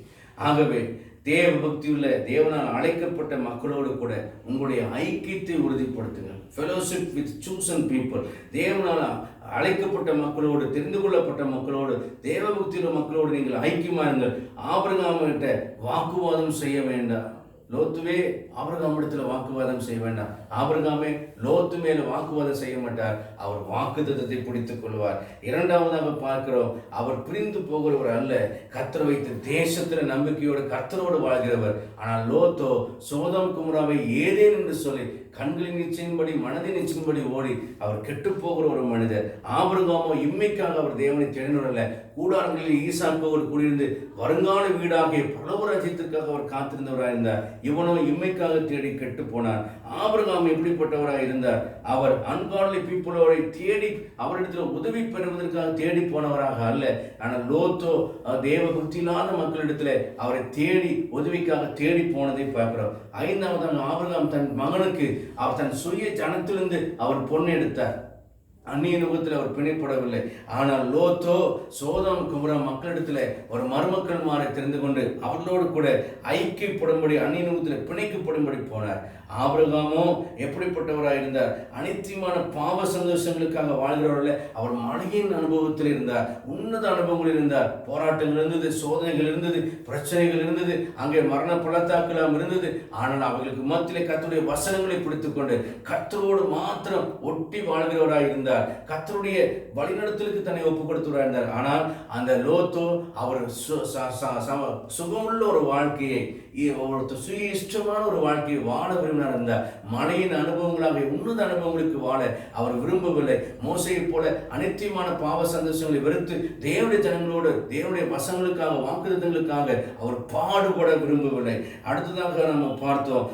ஆகவே தேவ பக்தியுள்ள தேவனால் அழைக்கப்பட்ட மக்களோடு கூட உங்களுடைய ஐக்கியத்தை உறுதிப்படுத்துங்கள். Fellowship with chosen people. தேவனால் அழைக்கப்பட்ட மக்களோடு, தெரிந்து கொள்ளப்பட்ட மக்களோடு, தேவ பக்தியுள்ள மக்களோடு நீங்கள் ஐக்கியமாருங்கள். ஆபிரகாமிட்ட வாக்குவாதம் செய்ய வேண்டாம். லோத்துவே ஆபிரகாமிடத்தில் வாக்குவாதம் செய்ய வேண்டாம். ஆபிரகாமே லோத்து மேல வாக்குவாதம் செய்ய மாட்டார். அவர் வாக்குத்தத்தத்தை பிடித்துக் கொள்வார். இரண்டாவதாக பார்க்கிறோம், அவர் பிரிந்து போகிறவர் அல்ல, கர்த்தர் வைத்த தேசத்தில் நம்பிக்கையோடு கர்த்தரோடு வாழ்கிறவர். ஆனால் லோத்தோ சோதோம் கொமோராவை ஏதேன் என்று சொல்லி கண்களின் நிச்சயின்படி மனதின் நிச்சயின்படி ஓடி அவர் கெட்டு போகிற ஒரு மனிதர். ஆபிரகாமோ இம்மைக்காக அவர் தேவனை தேடினவரல்ல, கூடாரங்களில் ஈசாக்கோடு கூடியிருந்து வருங்கால வீடாகிய பரலோக ராஜ்யத்திற்காக அவர் காத்திருந்தவராக இருந்தார். இவனோ இம்மைக்காக தேடி கெட்டு போனார். ஆபிரகாம் எப்படிப்பட்டவராக இருந்தார்? அவர் அன்கார்லி பீப்புளோரை தேடி அவரிடத்தில் உதவி பெறுவதற்காக தேடி போனவராக அல்ல. ஆனால் லோத்தோ தேவ பக்தி இல்லாத மக்களிடத்தில் அவரை தேடி உதவிக்காக தேடி போனதை பார்க்கிறோம். ஐந்தாவதாக ஆபிரகாம் தன் மகனுக்கு அவர் தன் சுய ஜனத்திலிருந்து அவர் பொண்ணு எடுத்தார். அந்நிய நுகத்தில் அவர் பிணைப்படவில்லை. ஆனால் லோத்தோ சோதோம் கொமோரா மக்களிடத்தில் ஒரு மருமக்கள் மாற தெரிந்து கொண்டு அவர்களோடு கூட ஐக்கியப்படும்படி அந்நிய நுகத்தில் பிணைக்கப்படும்படி போனார். ஆபிரகாமோ எப்படிப்பட்டவராக இருந்தார்? அனித்தியமான பாவ சந்தோஷங்களுக்காக வாழ்கிறவர்கள அவர் மழையின் அனுபவத்தில் இருந்தார், உன்னத அனுபவங்கள் இருந்தார். போராட்டங்கள் இருந்தது, சோதனைகள் இருந்தது, பிரச்சனைகள் இருந்தது, அங்கே மரண பள்ளத்தாக்கெல்லாம் இருந்தது. ஆனால் அவர்களுக்கு மத்தியிலே கர்த்தருடைய வசனங்களை பிடித்துக் கொண்டு கர்த்தரோடு மாத்திரம் ஒட்டி வாழ்கிறவராக இருந்தார். கர்த்தருடைய வழிநடத்தலுக்கு தன்னை ஒப்புக் கொடுத்தவராக இருந்தார். ஆனால் அந்த லோத்தோ அவர் சுகமுள்ள ஒரு வாழ்க்கையை, சுய இஷ்டமான ஒரு வாழ்க்கையை வாழ விரும்பினார். இருந்தார் மழையின் அனுபவங்களாக உன்னத அனுபவங்களுக்கு வாழ அவர் விரும்பவில்லை. மோசையை போல அனித்தியமான பாவ சந்தோஷங்களை வெறுத்து தேவனுடைய ஜனங்களோடு தேவனுடைய வசங்களுக்காக வாக்குத்தத்தங்களுக்காக அவர் பாடுபட விரும்பவில்லை. அடுத்ததாக நம்ம பார்த்தோம்,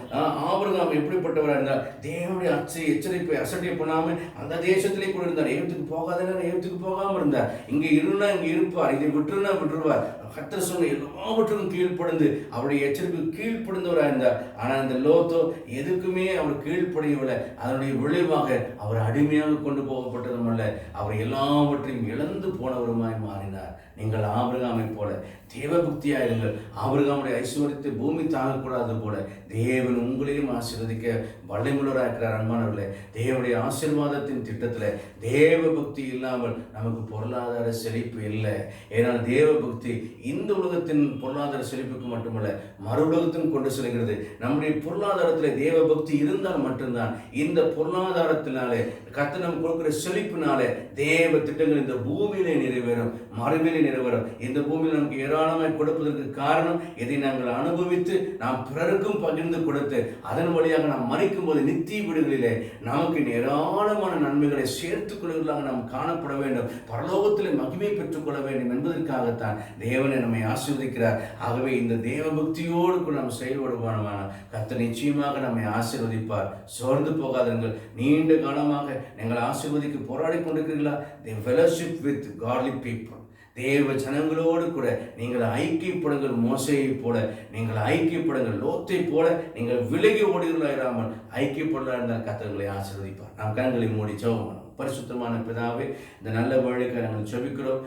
ஆபிரகாம் எப்படிப்பட்டவராக இருந்தார்? தேவனுடைய எச்சரிப்பை அசட்டை பண்ணாமல் அந்த தேசத்திலே கூட இருந்தார். எகிப்துக்கு போகாதனா எகிப்துக்கு போகாமல் இருந்தார். இங்கே இருந்தா இங்கே இருப்பார், இதை விட்டுருந்தா விட்டுருவார். கர்த்தர் சொன்ன எல்லாவற்றுக்கும் கீழ்ப்படிந்து அவருடைய எச்சரிப்பு கீழ்ப்படுந்தவராக இருந்தார். ஆனால் இந்த லோத்தோ எதுக்குமே அவர் கீழ்ப்படியவில்லை. அதனுடைய விளைவாக அவர் அடிமையாக கொண்டு போகப்பட்டதும் அல்ல, அவர் எல்லாவற்றையும் இழந்து போனவருமாய் மாறினார். நீங்கள் ஆபிரகாமை போல தேவபக்தியாயிருங்கள். ஆபிரகாமுடைய ஐஸ்வர்யத்தை பூமி தாங்கக்கூடாது போல தேவன் உங்களையும் ஆசீர்வதிக்க வல்லமையுள்ளவராக இருக்கிறார். அன்பானவர்களே, தேவனுடைய ஆசீர்வாதத்தின் திட்டத்தில் தேவ பக்தி இல்லாமல் நமக்கு பொருளாதார செழிப்பு இல்லை. ஏனால் தேவ பக்தி இந்த உலகத்தின் பொருளாதார செழிப்புக்கு மட்டுமல்ல, மறு உலகத்தின் கொண்டு செல்கிறது. நம்முடைய பொருளாதாரத்தில் தேவ பக்தி இருந்தால் மட்டும்தான் இந்த பொருளாதாரத்தினாலே கர்த்தர் நமக்கு கொடுக்கிற செழிப்பினாலே தேவ திட்டங்கள் இந்த பூமியிலே நிறைவேறும், மறுமையிலே நிறைவேறும். இந்த பூமியில் நமக்கு ஏராளமாய் கொடுப்பதற்கு காரணம், இதை நாங்கள் அனுபவித்து நாம் பிறருக்கும் பகிர்ந்து கொடுத்து அதன் வழியாக நாம் மறிக்கும் போது நித்திய வீடுகளிலே நமக்கு ஏராளமான நன்மைகளை சேர்த்துக் கொள்வதாக நாம் காணப்பட வேண்டும், பரலோகத்தில் மகிமை பெற்றுக் கொள்ள வேண்டும் என்பதற்காகத்தான் தேவனை நம்மை ஆசீர்வதிக்கிறார். ஆகவே இந்த தேவ பக்தியோடு கூட நாம் செயல்படுவான கர்த்தர் நிச்சயமாக நம்மை ஆசீர்வதிப்பார். சோர்ந்து போகாதீர்கள். நீண்ட காலமாக நீங்கள் ஆசீர்வதிக்க போராடி கொண்டிருக்கிறீர்களா? தி ஃபெலோஷிப் வித் காட்லி பீப்புள், தேவ ஜனங்களோடு கூட நீங்கள் ஐக்கியப்படுங்கள். மோசேயை போல நீங்கள் ஐக்கியப்படுங்கள். லோத்தை போல நீங்கள் விலகி ஓடுகிறாராமல் ஐக்கியப்படுகிறா இருந்தால் கர்த்தர்களை ஆசீர்வதிப்பார். நாம் கண்களை மூடி ஜெபம் பண்ணுவோம். பரிசுத்தமான பிதாவே, இந்த நல்ல வழிக்கு நாங்கள் ஜெபிக்கிறோம்.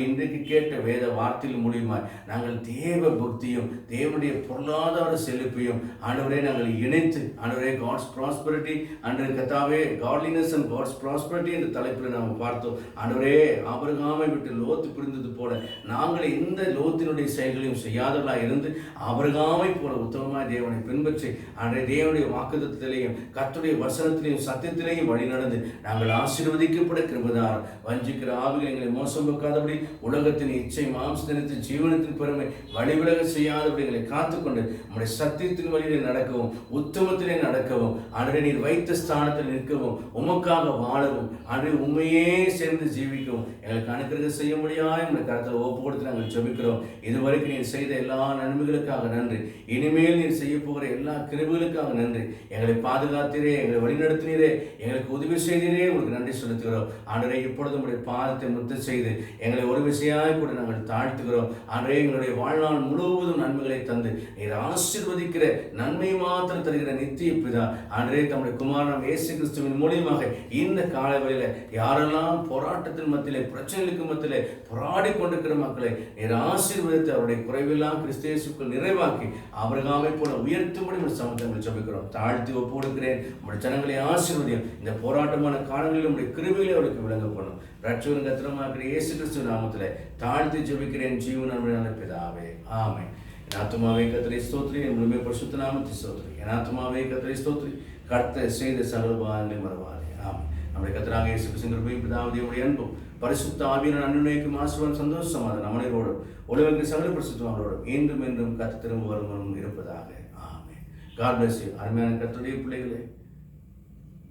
இன்றைக்கு கேட்ட வேத வார்த்தையில் மூலியமாய் நாங்கள் தேவ பக்தியும் தேவனுடைய பொருளாதார செழிப்பையும் ஆண்டவரே நாங்கள் இணைத்து, ஆண்டவரே காட்ஸ் ப்ராஸ்பரிட்டி அன்று கர்த்தாவே காட்லினஸ் அண்ட் காட்ஸ் ப்ராஸ்பரிட்டி என்ற தலைப்பில் நாம் பார்த்தோம். ஆண்டவரே, ஆபிரகாமை விட்டு லோத்து பிரிந்தது போல நாங்கள் இந்த லோத்தினுடைய செயல்களையும் செய்யாதவர்களாக இருந்து ஆபிரகாமை போல உத்தமமாய் தேவனை பின்பற்றி அன்றைய தேவனுடைய வாக்குத்தத்தத்திலேயும் கர்த்தருடைய வசனத்திலேயும் சத்தியத்திலேயும் வழி நடந்து நாங்கள் ஆசீர்வதிக்கப்பட கிருபைதார். வஞ்சிக்கிற ஆவிகள் எங்களை மோசம் வைக்காதபடி, உலகத்தின் இச்சை மாம்சத்தினத்தின் ஜீவனத்தின் பெருமை வழிவிலக செய்யாதபடி எங்களை காத்துக்கொண்டு நம்முடைய சத்தியத்தின் வழியிலே நடக்கவும் உத்தமத்திலே நடக்கவும் ஆண்டவரே நீர் வைத்த ஸ்தானத்தில் நிற்கவும் உமக்காக வாழவும் ஆண்டவரே உண்மையே சேர்ந்து ஜீவிக்கவும் எங்களுக்கு அனுக்கிரகம் செய்ய முடியாது நம்முடைய கருத்தை ஒப்பு கொடுத்து நாங்கள் ஜெபிக்கிறோம். இதுவரைக்கும் நீர் செய்த எல்லா நன்மைகளுக்காக நன்றி. இனிமேல் நீர் செய்ய போகிற எல்லா கிருபைகளுக்காக நன்றி. எங்களை பாதுகாத்தீரே, எங்களை வழிநடத்தினீரே, எங்களுக்கு உதவி செய்தீரே, உங்களுக்கு நன்றி செலுத்துகிறோம். ஆண்டவரே, இப்பொழுது உங்களுடைய பாதத்தை முத்த செய்து எங்களை ஒரு விசையாய் கூட நாங்கள் தாழ்த்துகிறோம். ஆண்டவரே, எங்களுடைய வாழ்நாள் முழுவதும் நன்மைகளை தந்து நீர் ஆசீர்வதிக்கிற நன்மை மாத்திரம் தருகிற நித்திய பிதா ஆண்டவரே, தம்முடைய குமாரன் இயேசு கிறிஸ்துவின் மூலியமாக இந்த காலவெளியில யாரெல்லாம் போராட்டத்தின் மத்தியிலே பிரச்சனைகளுக்கு மத்தியிலே போராடி கொண்டிருக்கிற மக்களை நீர் ஆசீர்வதித்து அவருடைய குறைவெல்லாம் கிறிஸ்து இயேசுக்குள் நிறைவாக்கி ஆபிரகாமை போல உயர்த்தும்படி உங்கள் சமூகத்தில் ஜெபிக்கிறோம். தாழ்த்தி ஒப்பு கொடுக்கிறேன். உங்களுடைய ஜனங்களை ஆசீர்வதியும். இந்த போராட்டமான காலங்களில் உங்களுடைய கிருபையிலே அவருக்கு விளங்க பண்ணும். ரட்சகரும் கர்த்தருமாகிய இயேசு கிறிஸ்து நாமத்தில் தாழ்த்தி ஜெபிக்கிறேன் ஜீவன் அன்புள்ள பிதாவே, ஆமென். என் ஆத்துமாவே கர்த்தரை ஸ்தோத்திரி, என் முழுமை பரிசுத்த நாமத்தை ஸ்தோத்திரி. என் ஆத்துமாவே கர்த்தரை ஸ்தோத்திரி, கர்த்தர் செய்த சகல உபகாரங்களை மறவாதே. ஆமென். நம்முடைய கர்த்தராகிய இயேசு கிறிஸ்துவின் கிருபையும் பிதாவுடைய அன்பும் பரிசுத்த ஆவியின் அன்னுணைக்கும் ஆசீர்வாதம் சந்தோஷமாக நம்மளோடு உலகிற்கு சகல பரிசுத்தவான்களோடும் என்றும் என்றும் கர்த்தர் திரும்ப வருமானம் இருப்பதாக. ஆமென். God bless you. அருமையான கர்த்தருடைய பிள்ளைகளே,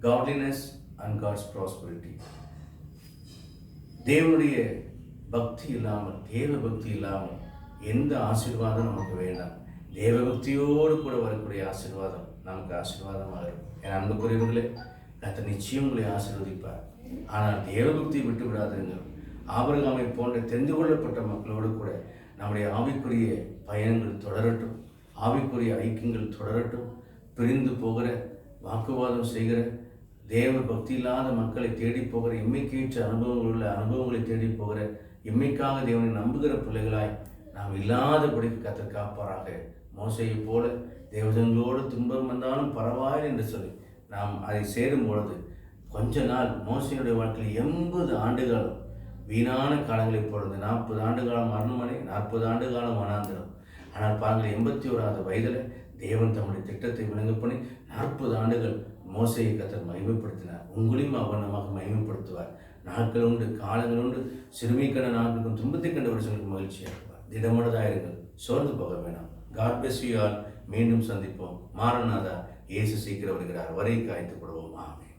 godliness and God's prosperity. தேவனுடைய பக்தி இல்லாமல், தேவ பக்தி இல்லாமல் எந்த ஆசீர்வாதம் நமக்கு வேண்டாம். தேவ பக்தியோடு கூட வரக்கூடிய ஆசீர்வாதம் நமக்கு ஆசீர்வாதமாக இருக்கும். என் அன்புக்குரியவர்களே, கர்த்தர் நிச்சயம் உங்களை ஆசீர்வதிப்பார். ஆனால் தேவபக்தியை விட்டு விடாதீர்கள். ஆபிரகாமை போன்ற தெரிந்து கொள்ளப்பட்ட மக்களோடு கூட நம்முடைய ஆவிக்குரிய பயணங்கள் தொடரட்டும், ஆவிக்குரிய ஐக்கியங்கள் தொடரட்டும். பிரிந்து போகிற, வாக்குவாதம் செய்கிற, தேவ பக்தி இல்லாத மக்களை தேடி போகிற, இம்மைக்கேற்ற அனுபவங்களை தேடி போகிற, இம்மைக்காக தேவனை நம்புகிற பிள்ளைகளாய் நாம் இல்லாதபடிக்கு கர்த்தர் காப்பாராக. மோசேயை போல தேவஜனங்களோடு துன்பம் வந்தாலும் பரவாயில்லை என்று சொல்லி நாம் அதை சேரும் பொழுது கொஞ்ச நாள் மோசேயுடைய வாழ்க்கையில் 80 ஆண்டுகாலம் வீணான காலங்களை பொழுது 40 ஆண்டு காலம் அரண்மனை, 40 ஆண்டு காலம் வனாந்திரம். ஆனால் பாருங்கள், 81வது வயதில் தேவன் தம்முடைய திட்டத்தை விளங்க பண்ணி 40 ஆண்டுகள் மோசேயை கர்த்தர் மகிமைப்படுத்தினார். உங்களையும் அவனமாக மகிமைப்படுத்துவார். நாட்கள் உண்டு, காலங்கள் உண்டு. சிறுமிக்கண்ட நாட்களுக்கும் துன்பத்தை கண்ட வருஷங்களுக்கு மகிழ்ச்சியாக இருப்பார். திடமனதாயிருங்கள், சோர்ந்து போக வேணாம். God bless you all. மீண்டும் சந்திப்போம். மாரநாதா, இயேசு சீக்கிரம் வருகிறார். வரை காய்த்து கொடுவோம். ஆமென்.